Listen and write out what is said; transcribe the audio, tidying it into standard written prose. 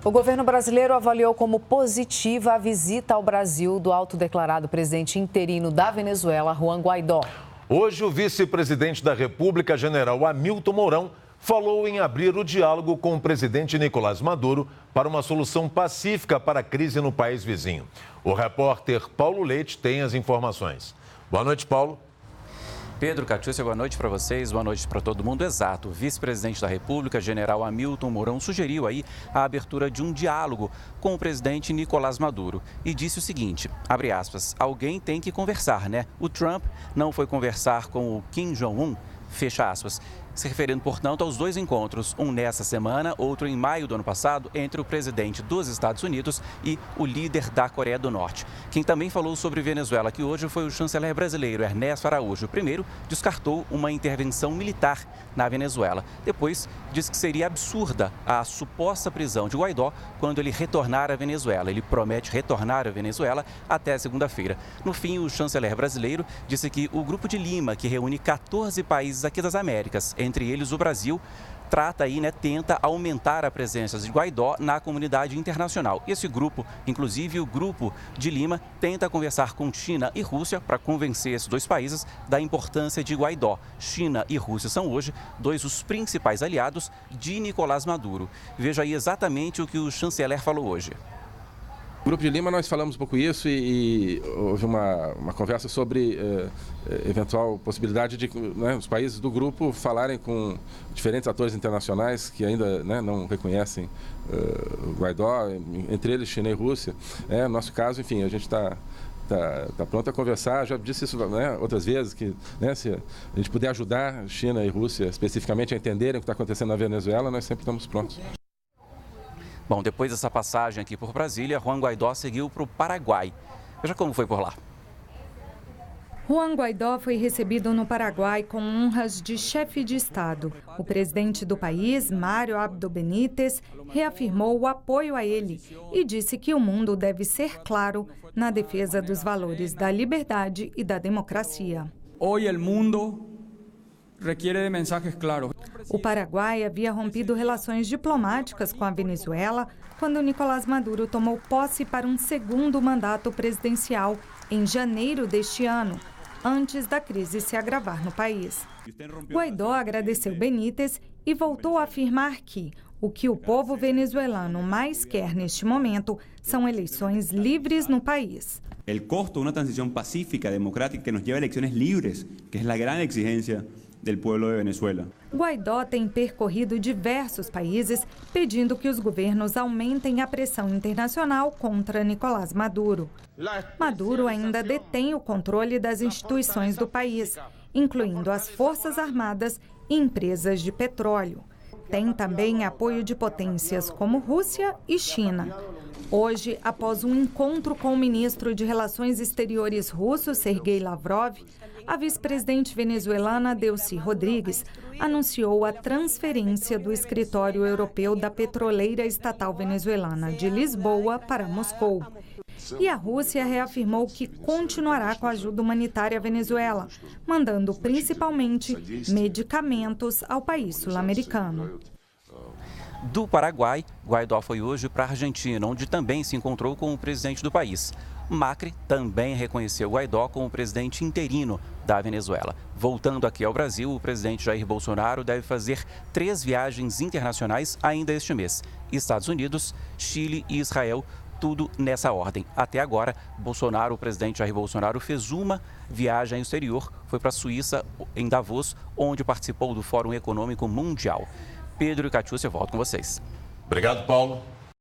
O governo brasileiro avaliou como positiva a visita ao Brasil do autodeclarado presidente interino da Venezuela, Juan Guaidó. Hoje, o vice-presidente da República, general Hamilton Mourão, falou em abrir o diálogo com o presidente Nicolás Maduro para uma solução pacífica para a crise no país vizinho. O repórter Paulo Leite tem as informações. Boa noite, Paulo. Pedro, Catiúcia, boa noite para vocês, boa noite para todo mundo. Exato, o vice-presidente da República, general Hamilton Mourão, sugeriu aí a abertura de um diálogo com o presidente Nicolás Maduro e disse o seguinte, abre aspas, alguém tem que conversar, né? O Trump não foi conversar com o Kim Jong-un, fecha aspas. Se referindo, portanto, aos dois encontros, um nessa semana, outro em maio do ano passado, entre o presidente dos Estados Unidos e o líder da Coreia do Norte. Quem também falou sobre Venezuela aqui hoje foi o chanceler brasileiro Ernesto Araújo. Primeiro, descartou uma intervenção militar na Venezuela. Depois, disse que seria absurda a suposta prisão de Guaidó quando ele retornar à Venezuela. Ele promete retornar à Venezuela até segunda-feira. No fim, o chanceler brasileiro disse que o Grupo de Lima, que reúne 14 países aqui das Américas, entre eles o Brasil, tenta aumentar a presença de Guaidó na comunidade internacional. Esse grupo, inclusive o Grupo de Lima, tenta conversar com China e Rússia para convencer esses dois países da importância de Guaidó. China e Rússia são hoje dois dos principais aliados de Nicolás Maduro. Veja aí exatamente o que o chanceler falou hoje. No Grupo de Lima nós falamos um pouco isso e houve uma conversa sobre eventual possibilidade de os países do grupo falarem com diferentes atores internacionais que ainda não reconhecem o Guaidó, entre eles China e Rússia. No nosso caso, enfim, a gente está pronto a conversar, já disse isso outras vezes, que se a gente puder ajudar China e Rússia especificamente a entenderem o que está acontecendo na Venezuela, nós sempre estamos prontos. Bom, depois dessa passagem aqui por Brasília, Juan Guaidó seguiu para o Paraguai. Veja como foi por lá. Juan Guaidó foi recebido no Paraguai com honras de chefe de Estado. O presidente do país, Mário Abdo Benítez, reafirmou o apoio a ele e disse que o mundo deve ser claro na defesa dos valores da liberdade e da democracia. Hoje o mundo requiere de mensajes claros. O Paraguai havia rompido relações diplomáticas com a Venezuela quando Nicolás Maduro tomou posse para um segundo mandato presidencial em janeiro deste ano, antes da crise se agravar no país. Guaidó agradeceu Benítez e voltou a afirmar que o que o povo venezuelano mais quer neste momento são eleições livres no país. O custo de uma transição pacífica, democrática, que nos lleva a eleições livres, que é a grande exigência do povo de Venezuela. Guaidó tem percorrido diversos países pedindo que os governos aumentem a pressão internacional contra Nicolás Maduro. Maduro ainda detém o controle das instituições do país, incluindo as Forças Armadas e empresas de petróleo. Tem também apoio de potências como Rússia e China. Hoje, após um encontro com o ministro de Relações Exteriores russo, Sergei Lavrov, a vice-presidente venezuelana Delcy Rodrigues anunciou a transferência do escritório europeu da petroleira estatal venezuelana de Lisboa para Moscou. E a Rússia reafirmou que continuará com a ajuda humanitária à Venezuela, mandando principalmente medicamentos ao país sul-americano. Do Paraguai, Guaidó foi hoje para a Argentina, onde também se encontrou com o presidente do país. Macri também reconheceu Guaidó como presidente interino da Venezuela. Voltando aqui ao Brasil, o presidente Jair Bolsonaro deve fazer 3 viagens internacionais ainda este mês. Estados Unidos, Chile e Israel, tudo nessa ordem. Até agora, o presidente Jair Bolsonaro fez uma viagem ao exterior, foi para a Suíça, em Davos, onde participou do Fórum Econômico Mundial. Pedro e Catiúcia, eu volto com vocês. Obrigado, Paulo.